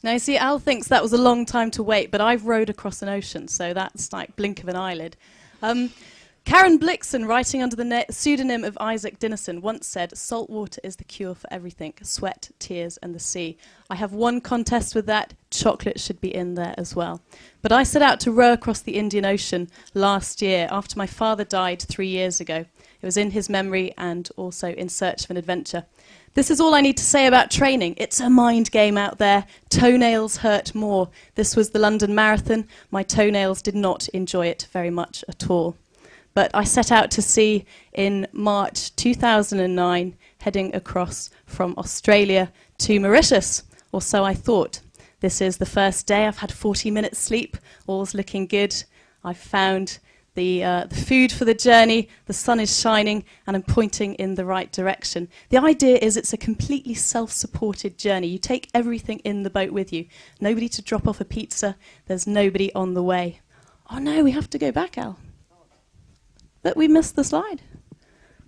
Now, you see, Al thinks that was a long time to wait, but I've rowed across an ocean, so that's like blink of an eyelid. Karen Blixen, writing under the pseudonym of Isaac Dinesen, once said, "Salt water is the cure for everything, sweat, tears, and the sea." I have one contest with that. Chocolate should be in there as well. But I set out to row across the Indian Ocean last year after my father died 3 years ago. It was in his memory and also in search of an adventure. This is all I need to say about training. It's a mind game out there. Toenails hurt more. This was the London Marathon. My toenails did not enjoy it very much at all. But I set out to sea in March 2009, heading across from Australia to Mauritius, or so I thought. This is the first day. I've had 40 minutes sleep. All's looking good. I've found the food for the journey. The sun is shining, and I'm pointing in the right direction. The idea is it's a completely self-supported journey. You take everything in the boat with you. Nobody to drop off a pizza. There's nobody on the way. Oh no, we have to go back, Al. But we missed the slide.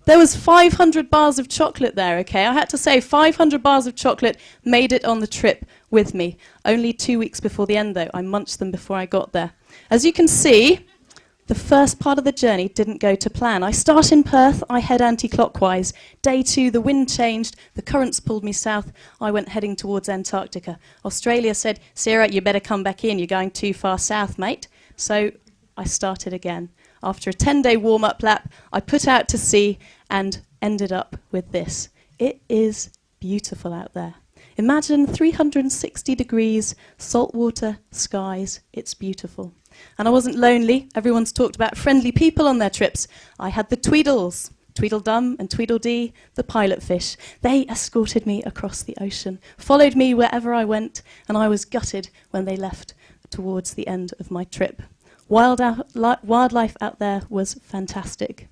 There was 500 bars of chocolate there, okay? I had to say 500 bars of chocolate made it on the trip with me. Only 2 weeks before the end, though. I munched them before I got there. As you can see, the first part of the journey didn't go to plan. I start in Perth, I head anti-clockwise. Day 2, the wind changed, the currents pulled me south. I went heading towards Antarctica. Australia said, "Sarah, you better come back in. You're going too far south, mate." So I started again. After a 10-day warm-up lap, I put out to sea and ended up with this. It is beautiful out there. Imagine 360 degrees, saltwater, skies. It's beautiful. And I wasn't lonely. Everyone's talked about friendly people on their trips. I had the Tweedles, Tweedledum and Tweedledee, the pilot fish. They escorted me across the ocean, followed me wherever I went, and I was gutted when they left towards the end of my trip. Wildlife out there was fantastic.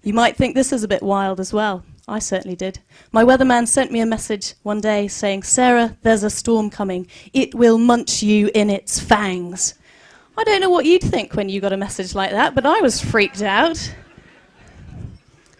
You might think this is a bit wild as well. I certainly did. My weatherman sent me a message one day saying, "Sarah, there's a storm coming. It will munch you in its fangs." I don't know what you'd think when you got a message like that, but I was freaked out.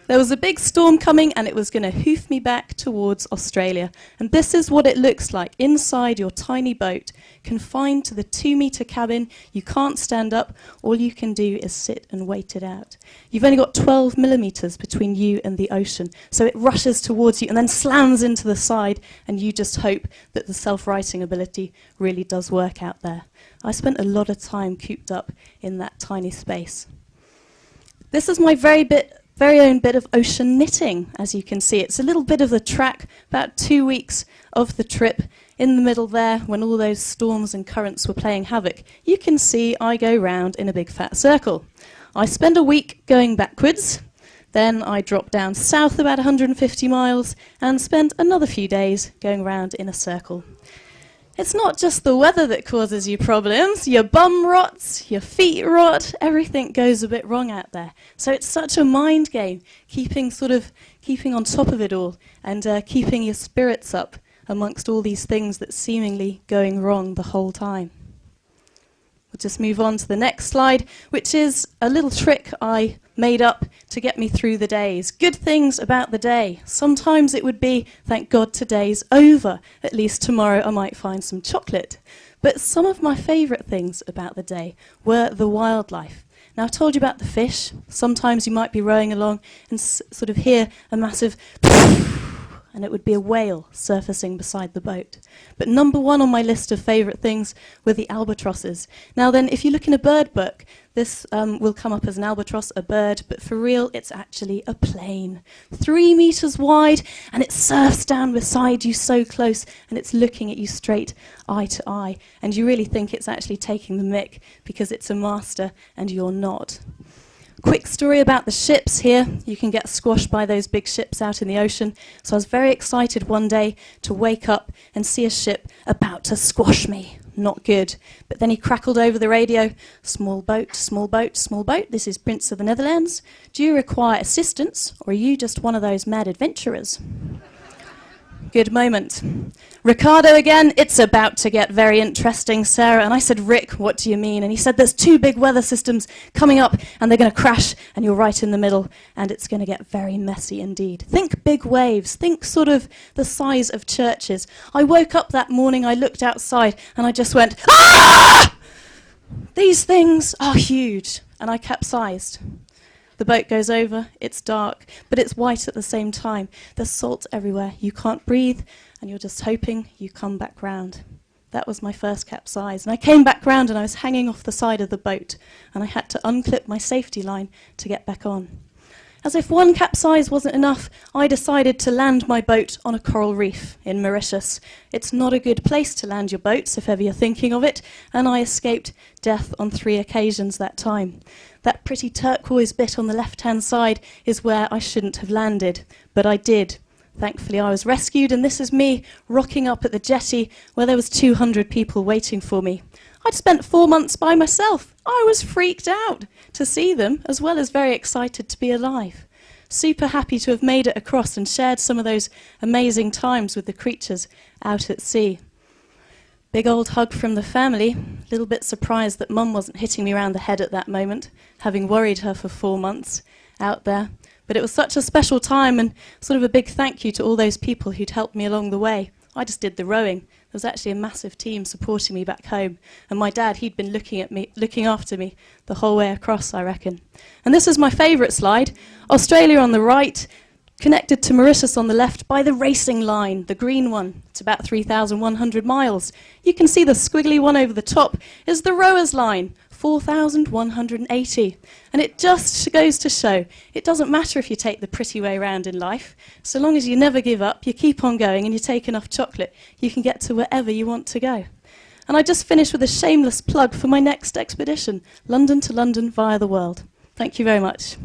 There was a big storm coming, and it was going to hoof me back towards Australia. And this is what it looks like inside your tiny boat, confined to the 2-metre cabin. You can't stand up. All you can do is sit and wait it out. You've only got 12 millimetres between you and the ocean, so it rushes towards you and then slams into the side, and you just hope that the self-righting ability really does work out there. I spent a lot of time cooped up in that tiny space. This is my very own bit of ocean knitting, as you can see. It's a little bit of the track, about 2 weeks of the trip. In the middle there, when all those storms and currents were playing havoc, you can see I go round in a big fat circle. I spend a week going backwards, then I drop down south about 150 miles and spend another few days going round in a circle. It's not just the weather that causes you problems. Your bum rots, your feet rot, everything goes a bit wrong out there. So it's such a mind game, keeping on top of it all and keeping your spirits up amongst all these things that seemingly going wrong the whole time. We'll just move on to the next slide, which is a little trick I made up to get me through the days. Good things about the day. Sometimes it would be, thank God today's over. At least tomorrow I might find some chocolate. But some of my favourite things about the day were the wildlife. Now, I've told you about the fish. Sometimes you might be rowing along and sort of hear a massive and it would be a whale surfacing beside the boat. But number one on my list of favourite things were the albatrosses. Now then, if you look in a bird book, this will come up as an albatross, a bird, but for real, it's actually a plane. 3 meters wide, and it surfs down beside you so close, and it's looking at you straight eye to eye. And you really think it's actually taking the mick because it's a master and you're not. Quick story about the ships here. You can get squashed by those big ships out in the ocean. So I was very excited one day to wake up and see a ship about to squash me. Not good. But then he crackled over the radio. "Small boat, small boat, small boat. This is Prince of the Netherlands. Do you require assistance, or are you just one of those mad adventurers?" Good moment. Ricardo again, it's about to get very interesting, Sarah. And I said, Rick, what do you mean? And he said, there's two big weather systems coming up and they're going to crash and you're right in the middle and it's going to get very messy indeed. Think big waves, think sort of the size of churches. I woke up that morning, I looked outside and I just went, ah! These things are huge. And I capsized. The boat goes over, it's dark, but it's white at the same time. There's salt everywhere, you can't breathe, and you're just hoping you come back round. That was my first capsize. And I came back round and I was hanging off the side of the boat, and I had to unclip my safety line to get back on. As if one capsize wasn't enough, I decided to land my boat on a coral reef in Mauritius. It's not a good place to land your boats, if ever you're thinking of it, and I escaped death on 3 occasions that time. That pretty turquoise bit on the left-hand side is where I shouldn't have landed, but I did. Thankfully, I was rescued, and this is me rocking up at the jetty where there was 200 people waiting for me. I'd spent 4 months by myself. I was freaked out to see them, as well as very excited to be alive. Super happy to have made it across and shared some of those amazing times with the creatures out at sea. Big old hug from the family. A little bit surprised that Mum wasn't hitting me around the head at that moment, having worried her for 4 months out there. But it was such a special time, and sort of a big thank you to all those people who'd helped me along the way. I just did the rowing. There was actually a massive team supporting me back home, and my dad, he'd been looking after me the whole way across, I reckon. And this is my favourite slide. Australia on the right, connected to Mauritius on the left by the racing line, the green one. It's about 3,100 miles. You can see the squiggly one over the top is the rowers' line, 4,180. And it just goes to show, it doesn't matter if you take the pretty way round in life. So long as you never give up, you keep on going and you take enough chocolate, you can get to wherever you want to go. And I just finished with a shameless plug for my next expedition, London to London via the world. Thank you very much.